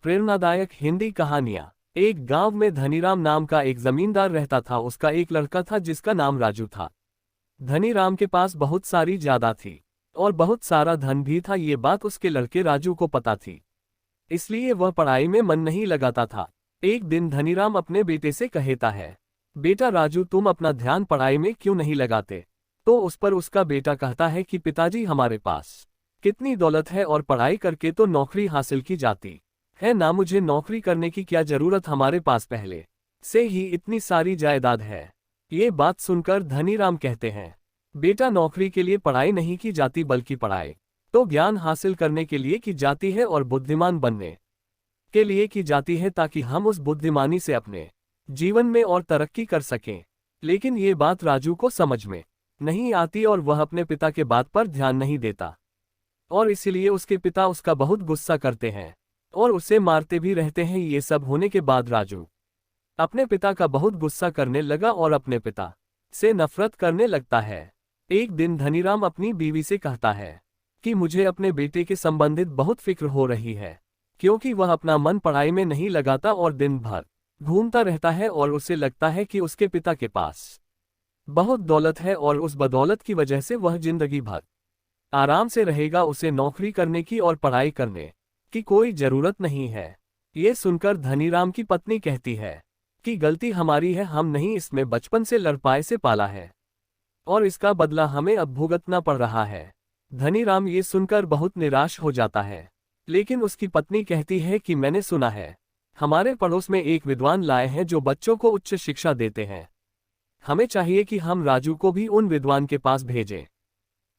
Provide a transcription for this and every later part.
प्रेरणादायक हिंदी कहानियां। एक गांव में धनीराम नाम का एक जमींदार रहता था। उसका एक लड़का था जिसका नाम राजू था। धनीराम के पास बहुत सारी जायदाद थी और बहुत सारा धन भी था। ये बात उसके लड़के राजू को पता थी, इसलिए वह पढ़ाई में मन नहीं लगाता था। एक दिन धनीराम अपने बेटे से कहता है, बेटा राजू, तुम अपना ध्यान पढ़ाई में क्यों नहीं लगाते? तो उस पर उसका बेटा कहता है कि पिताजी, हमारे पास कितनी दौलत है और पढ़ाई करके तो नौकरी हासिल की जाती है ना, मुझे नौकरी करने की क्या जरूरत, हमारे पास पहले से ही इतनी सारी जायदाद है। ये बात सुनकर धनीराम कहते हैं, बेटा, नौकरी के लिए पढ़ाई नहीं की जाती, बल्कि पढ़ाई तो ज्ञान हासिल करने के लिए की जाती है और बुद्धिमान बनने के लिए की जाती है, ताकि हम उस बुद्धिमानी से अपने जीवन में और तरक्की कर सकें। लेकिन ये बात राजू को समझ में नहीं आती और वह अपने पिता के बात पर ध्यान नहीं देता, और इसीलिए उसके पिता उसका बहुत गुस्सा करते हैं और उसे मारते भी रहते हैं। ये सब होने के बाद राजू अपने पिता का बहुत गुस्सा करने लगा और अपने पिता से नफरत करने लगता है। एक दिन धनीराम अपनी बीवी से कहता है कि मुझे अपने बेटे के संबंधित बहुत फिक्र हो रही है, क्योंकि वह अपना मन पढ़ाई में नहीं लगाता और दिन भर घूमता रहता है और उसे लगता है कि उसके पिता के पास बहुत दौलत है और उस बदौलत की वजह से वह जिंदगी भर आराम से रहेगा। उसे नौकरी करने की और पढ़ाई करने की कोई जरूरत नहीं है। ये सुनकर धनीराम की पत्नी कहती है कि गलती हमारी है, हम नहीं इसमें बचपन से लड़पाए से पाला है और इसका बदला हमें अब भुगतना पड़ रहा है। धनीराम ये सुनकर बहुत निराश हो जाता है, लेकिन उसकी पत्नी कहती है कि मैंने सुना है हमारे पड़ोस में एक विद्वान लाए हैं जो बच्चों को उच्च शिक्षा देते हैं। हमें चाहिए कि हम राजू को भी उन विद्वान के पास भेजें,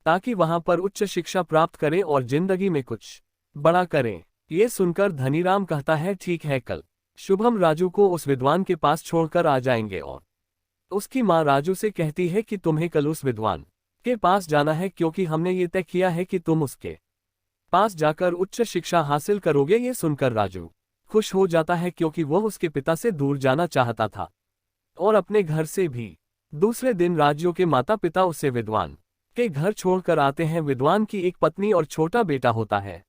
ताकि वहां पर उच्च शिक्षा प्राप्त करें और जिंदगी में कुछ बड़ा करें। ये सुनकर धनीराम कहता है, ठीक है, कल शुभम राजू को उस विद्वान के पास छोड़कर आ जाएंगे। और उसकी माँ राजू से कहती है कि तुम्हें कल उस विद्वान के पास जाना है, क्योंकि हमने ये तय किया है कि तुम उसके पास जाकर उच्च शिक्षा हासिल करोगे। ये सुनकर राजू खुश हो जाता है, क्योंकि वह उसके पिता से दूर जाना चाहता था और अपने घर से भी। दूसरे दिन राजू के माता पिता उसे विद्वान के घर छोड़कर आते हैं। विद्वान की एक पत्नी और छोटा बेटा होता है।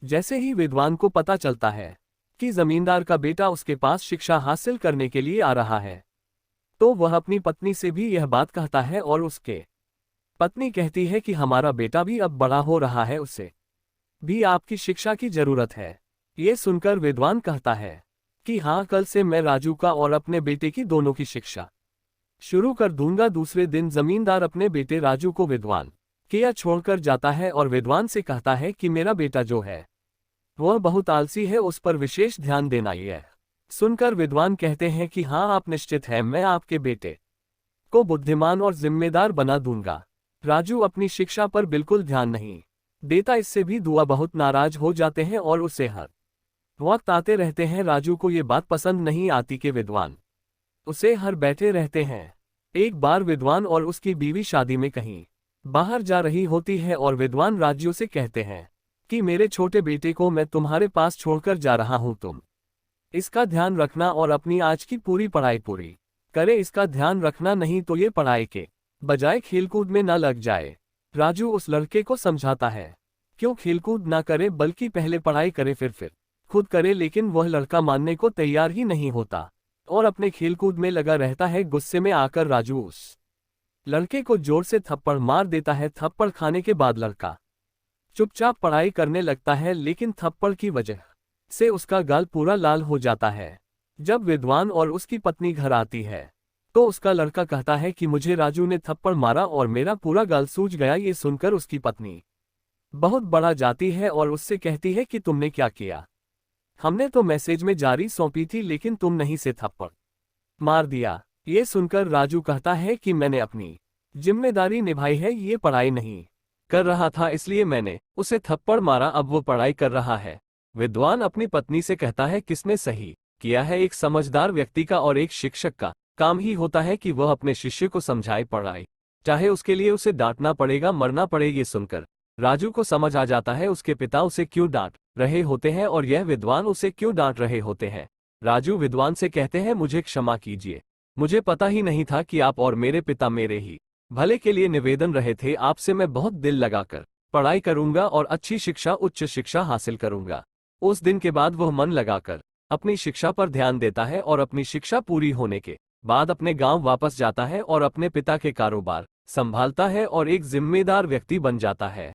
जैसे ही विद्वान को पता चलता है कि जमींदार का बेटा उसके पास शिक्षा हासिल करने के लिए आ रहा है, तो वह अपनी पत्नी से भी यह बात कहता है और उसके पत्नी कहती है कि हमारा बेटा भी अब बड़ा हो रहा है, उसे भी आपकी शिक्षा की जरूरत है। ये सुनकर विद्वान कहता है कि हाँ, कल से मैं राजू का और अपने बेटे की दोनों की शिक्षा शुरू कर दूंगा। दूसरे दिन जमींदार अपने बेटे राजू को विद्वान के यहाँ छोड़कर जाता है और विद्वान से कहता है कि मेरा बेटा जो है वह बहुत आलसी है, उस पर विशेष ध्यान देना ही है। सुनकर विद्वान कहते हैं कि हाँ, आप निश्चित है, मैं आपके बेटे को बुद्धिमान और जिम्मेदार बना दूंगा। राजू अपनी शिक्षा पर बिल्कुल ध्यान नहीं देता। इससे भी दुआ बहुत नाराज हो जाते हैं और उसे हर वक्त आते रहते हैं। राजू को ये बात पसंद नहीं आती कि विद्वान उसे हर बैठे रहते हैं। एक बार विद्वान और उसकी बीवी शादी में कहीं बाहर जा रही होती है और विद्वान राजू से कहते हैं कि मेरे छोटे बेटे को मैं तुम्हारे पास छोड़कर जा रहा हूं, तुम इसका ध्यान रखना और अपनी आज की पूरी पढ़ाई पूरी करे। इसका ध्यान रखना, नहीं तो ये पढ़ाई के बजाय खेलकूद में न लग जाए। राजू उस लड़के को समझाता है क्यों खेलकूद ना करे, बल्कि पहले पढ़ाई करे फिर खुद करे, लेकिन वह लड़का मानने को तैयार ही नहीं होता और अपने खेलकूद में लगा रहता है। गुस्से में आकर राजू उस लड़के को जोर से थप्पड़ मार देता है। थप्पड़ खाने के बाद लड़का चुपचाप पढ़ाई करने लगता है, लेकिन थप्पड़ की वजह से उसका गाल पूरा लाल हो जाता है। जब विद्वान और उसकी पत्नी घर आती है, तो उसका लड़का कहता है कि मुझे राजू ने थप्पड़ मारा और मेरा पूरा गाल सूज गया। ये सुनकर उसकी पत्नी बहुत बड़ा जाती है और उससे कहती है कि तुमने क्या किया? हमने तो मैसेज में जारी सौंपी थी, लेकिन तुम नहीं से थप्पड़ मार दिया। ये सुनकर राजू कहता है कि मैंने अपनी जिम्मेदारी निभाई है, ये पढ़ाई नहीं कर रहा था इसलिए मैंने उसे थप्पड़ मारा, अब वो पढ़ाई कर रहा है। विद्वान अपनी पत्नी से कहता है किसने सही किया है? एक समझदार व्यक्ति का और एक शिक्षक का काम ही होता है कि वह अपने शिष्य को समझाए, पढ़ाए, चाहे उसके लिए उसे डांटना पड़ेगा, मरना पड़े। ये सुनकर राजू को समझ आ जाता है उसके पिता उसे क्यों डांट रहे होते हैं और यह विद्वान उसे क्यों डांट रहे होते हैं। राजू विद्वान से कहते हैं, मुझे क्षमा कीजिए, मुझे पता ही नहीं था कि आप और मेरे पिता मेरे ही भले के लिए निवेदन रहे थे। आपसे मैं बहुत दिल लगाकर पढ़ाई करूंगा और अच्छी शिक्षा, उच्च शिक्षा हासिल करूंगा। उस दिन के बाद वह मन लगाकर अपनी शिक्षा पर ध्यान देता है और अपनी शिक्षा पूरी होने के बाद अपने गांव वापस जाता है और अपने पिता के कारोबार संभालता है और एक जिम्मेदार व्यक्ति बन जाता है।